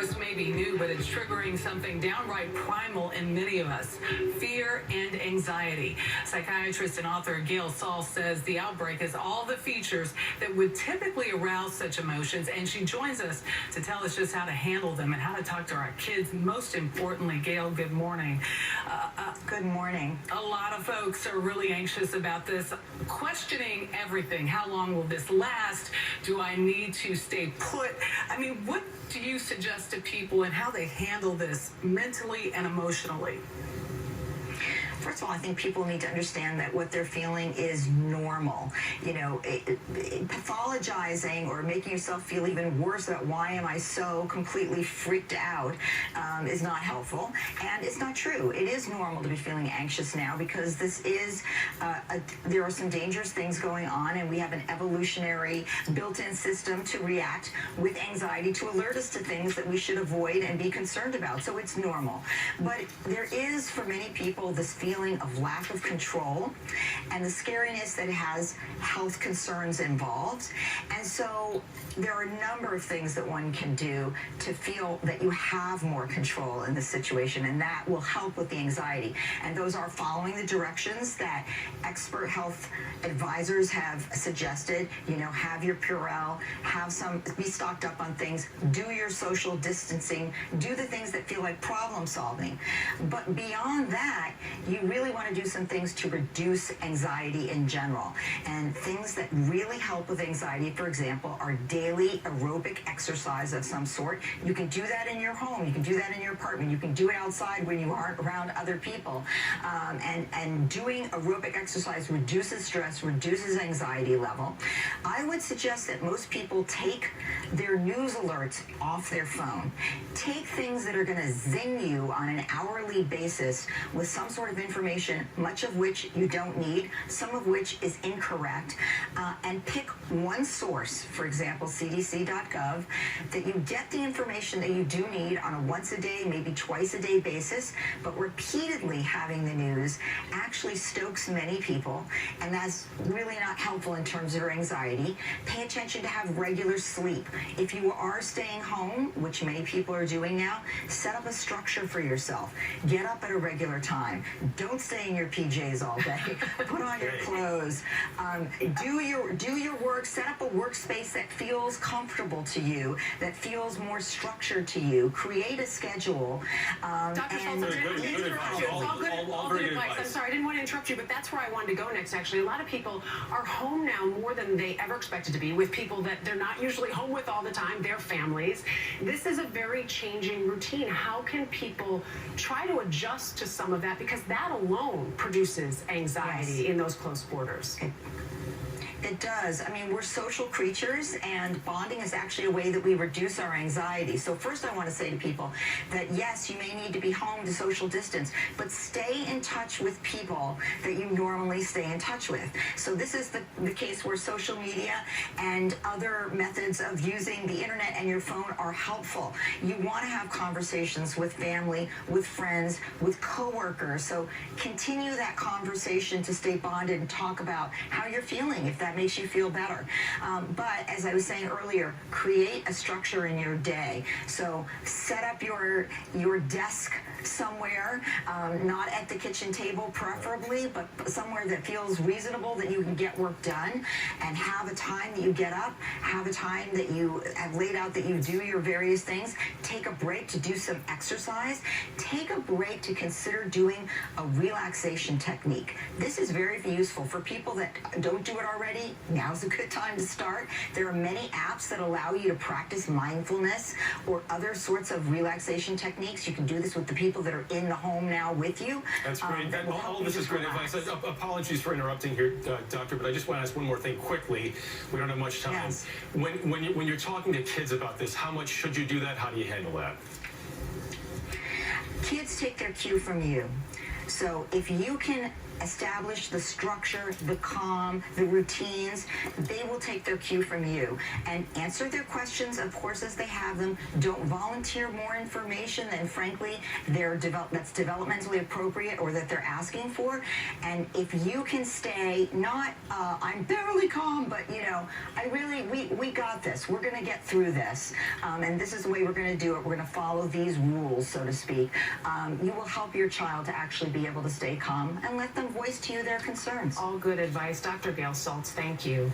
virus may be new, but it's triggering something downright primal in many of us: fear and anxiety. Psychiatrist and author Gail Saul says the outbreak has all the features that would typically arouse such emotions, and she joins us to tell us just how to handle them and how to talk to our kids. Most importantly, Gail, good morning. Good morning. A lot of folks are really anxious about this, questioning everything. How long will this last? Do I need to stay put? I mean, what do you suggest to people and how they handle this mentally and emotionally? First of all, I think people need to understand that what they're feeling is normal. You know, pathologizing or making yourself feel even worse about why am I so completely freaked out is not helpful, and it's not true. It is normal to be feeling anxious now because this is, there are some dangerous things going on, and we have an evolutionary built-in system to react with anxiety to alert us to things that we should avoid and be concerned about. So it's normal. But there is, for many people, this feeling of lack of control and the scariness that has health concerns involved. And so there are a number of things that one can do to feel that you have more control in the situation, and that will help with the anxiety. And those are following the directions that expert health advisors have suggested. You know, have your Purell, be stocked up on things, do your social distancing, do the things that feel like problem solving. But beyond that, you really want to do some things to reduce anxiety in general. And things that really help with anxiety, for example, are daily aerobic exercise of some sort. You can do that in your home. You can do that in your apartment. You can do it outside when you aren't around other people. And doing aerobic exercise reduces stress, reduces anxiety level. I would suggest that most people take their news alerts off their phone. Take things that are going to zing you on an hourly basis with some sort of information, much of which you don't need, some of which is incorrect, and pick one source, for example, cdc.gov, that you get the information that you do need on a once a day, maybe twice a day basis. But repeatedly having the news actually stokes many people, and that's really not helpful in terms of your anxiety. Pay attention to have regular sleep. If you are staying home, which many people are doing now, set up a structure for yourself. Get up at a regular time. Don't stay in your PJs all day. Put on your clothes. Do your work. Set up a workspace that feels comfortable to you, that feels more structured to you. Create a schedule. Dr. Schultz, all good advice. I'm sorry, I didn't want to interrupt you, but that's where I wanted to go next, actually. A lot of people are home now more than they ever expected to be, with people that they're not usually home with all the time, their families. This is a very changing routine. How can people try to adjust to some of that? Because that alone produces anxiety in those close quarters. It does. I mean, we're social creatures, and bonding is actually a way that we reduce our anxiety. So first I want to say to people that yes, you may need to be home to social distance, but stay in touch with people that you normally stay in touch with. So this is the case where social media and other methods of using the internet and your phone are helpful. You want to have conversations with family, with friends, with coworkers. So continue that conversation to stay bonded and talk about how you're feeling, if that makes you feel better. But as I was saying earlier, create a structure in your day. So set up your desk somewhere, not at the kitchen table preferably, but somewhere that feels reasonable that you can get work done, and have a time that you get up, have a time that you have laid out that you do your various things. Take a break to do some exercise. Take a break to consider doing a relaxation technique. This is very useful for people that don't do it already. Now's a good time to start. There are many apps that allow you to practice mindfulness or other sorts of relaxation techniques. You can do this with the people that are in the home now with you. That's great. All of this is great advice. Apologies for interrupting here, Doctor, but I just want to ask one more thing quickly. We don't have much time. Yes. When you're talking to kids about this, how much should you do that? How do you handle that? Kids take their cue from you. So if you can establish the structure, the calm, the routines. They will take their cue from you and answer their questions, of course, as they have them. Don't volunteer more information than, frankly, that's developmentally appropriate or that they're asking for. And if you can stay, not, I'm barely calm, but, we got this. We're going to get through this. And this is the way we're going to do it. We're going to follow these rules, so to speak. You will help your child to actually be able to stay calm and let them voice to you their concerns. All good advice. Dr. Gail Saltz, thank you.